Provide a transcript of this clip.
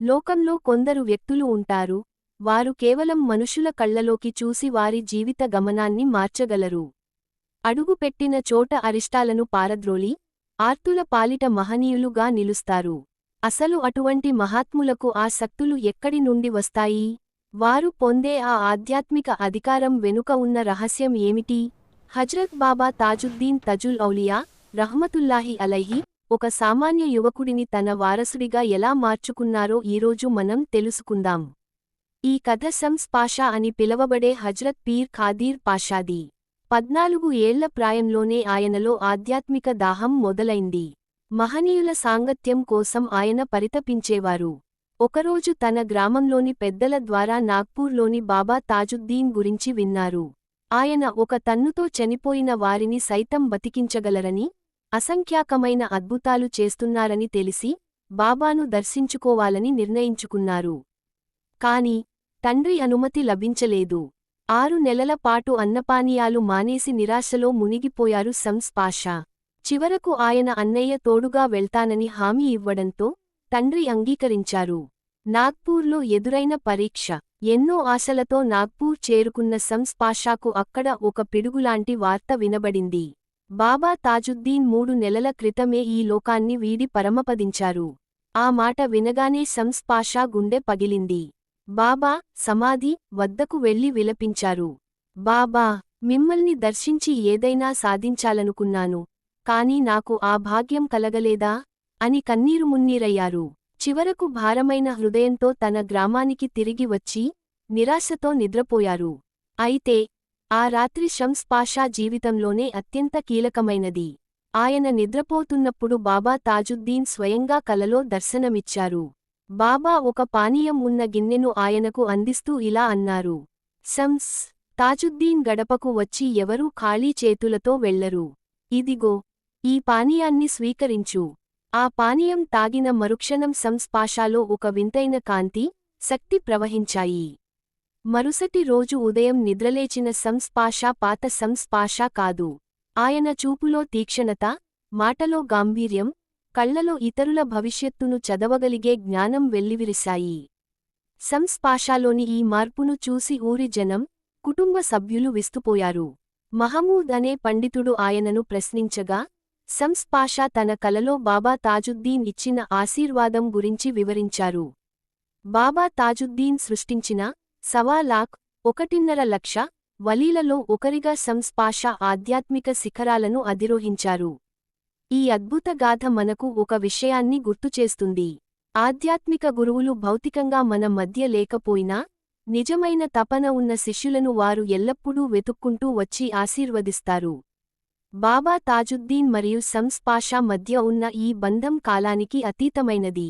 లోకంలో కొందరు వ్యక్తులు ఉంటారు, వారు కేవలం మనుషుల కళ్లలోకి చూసి వారి జీవిత గమనాన్ని మార్చగలరు. అడుగుపెట్టిన చోట అరిష్టాలను పారద్రోలి, ఆర్తుల పాలిట మహనీయులుగా నిలుస్తారు. అసలు అటువంటి మహాత్ములకు ఆ శక్తులు ఎక్కడి నుండి వస్తాయి? వారు పొందే ఆ ఆధ్యాత్మిక అధికారం వెనుక ఉన్న రహస్యం ఏమిటి? హజ్రత్ బాబా తాజుద్దీన్ తజుల్ ఔలియా, రహ్మతుల్లాహి అలైహి, ఒక సామాన్య యువకుడిని తన వారసుడిగా ఎలా మార్చుకున్నారో ఈరోజు మనం తెలుసుకుందాం. ఈ కథ శమ్స్ పాషా అని పిలవబడే హజ్రత్ పీర్ ఖాదీర్ పాషాది. 14 ఏళ్ల ప్రాయంలోనే ఆయనలో ఆధ్యాత్మిక దాహం మొదలైంది. మహనీయుల సాంగత్యం కోసం ఆయన పరితపించేవారు. ఒకరోజు తన గ్రామంలోని పెద్దల ద్వారా నాగ్పూర్లోని బాబా తాజుద్దీన్ గురించి విన్నారు. ఆయన ఒక తన్నుతో చనిపోయిన వారిని సైతం బతికించగలరని, అసంఖ్యాకమైన అద్భుతాలు చేస్తున్నారని తెలిసి, బాబాను దర్శించుకోవాలని నిర్ణయించుకున్నారు. కాని తండ్రి అనుమతి లభించలేదు. 6 నెలల పాటు అన్నపానీయాలు మానేసి నిరాశలో మునిగిపోయారు శమ్స్ పాషా. చివరకు ఆయన అన్నయ్య తోడుగా వెళ్తానని హామీ ఇవ్వడంతో తండ్రి అంగీకరించారు. నాగ్పూర్లో ఎదురైన పరీక్ష. ఎన్నో ఆశలతో నాగ్పూర్ చేరుకున్న శమ్స్ పాషాకు అక్కడ ఒక పిడుగులాంటి వార్త వినబడింది. బాబా తాజుద్దీన్ 3 నెలల క్రితమే ఈ లోకాన్ని వీడి పరమపదించారు. ఆ మాట వినగానే శమ్స్ పాషా గుండె పగిలింది. బాబా సమాధి వద్దకు వెళ్లి విలపించారు. బాబా, మిమ్మల్ని దర్శించి ఏదైనా సాధించాలనుకున్నాను, కాని నాకు ఆ భాగ్యం కలగలేదా అని కన్నీరుమున్నీరయ్యారు. చివరకు భారమైన హృదయంతో తన గ్రామానికి తిరిగి వచ్చి, నిరాశతో నిద్రపోయారు. అయితే ఆ రాత్రి శమ్స్ పాషా జీవితంలోనే అత్యంత కీలకమైనది. ఆయన నిద్రపోతున్నప్పుడు బాబా తాజుద్దీన్ స్వయంగా కలలో దర్శనమిచ్చారు. బాబా ఒక పానీయం ఉన్న గిన్నెను ఆయనకు అందిస్తూ ఇలా అన్నారు: శమ్స్, తాజుద్దీన్ గడపకు వచ్చి ఎవరూ ఖాళీ చేతులతో వెళ్లరు. ఇదిగో, ఈ పానీయాన్ని స్వీకరించు. ఆ పానీయం తాగిన మరుక్షణం శమ్స్ పాషాలో ఒక వింతైన కాంతి, శక్తి ప్రవహించాయి. మరుసటి రోజు ఉదయం నిద్రలేచిన శమ్స్ పాషా పాత శమ్స్ పాషా కాదు. ఆయన చూపులో తీక్షణత, మాటలో గాంభీర్యం, కళ్లలో ఇతరుల భవిష్యత్తును చదవగలిగే జ్ఞానం వెల్లివిరిశాయి. శమ్స్ పాషాలోని ఈ మార్పును చూసి ఊరి జనం, కుటుంబ సభ్యులు విస్తుపోయారు. మహమూద్ అనే పండితుడు ఆయనను ప్రశ్నించగా, శమ్స్ పాషా తన కలలో బాబా తాజుద్దీన్ ఇచ్చిన ఆశీర్వాదం గురించి వివరించారు. బాబా తాజుద్దీన్ సృష్టించిన 1.25 లక్ష వలీలలో ఒకరిగా శమ్స్ పాషా ఆధ్యాత్మిక శిఖరాలను అధిరోహించారు. ఈ అద్భుత గాథ మనకు ఒక విషయాన్ని గుర్తుచేస్తుంది. ఆధ్యాత్మిక గురువులు భౌతికంగా మన మధ్య లేకపోయినా, నిజమైన తపన ఉన్న శిష్యులను వారు ఎల్లప్పుడూ వెతుక్కుంటూ వచ్చి ఆశీర్వదిస్తారు. బాబా తాజుద్దీన్ మరియు శమ్స్ పాషా మధ్య ఉన్న ఈ బంధం కాలానికి అతీతమైనది.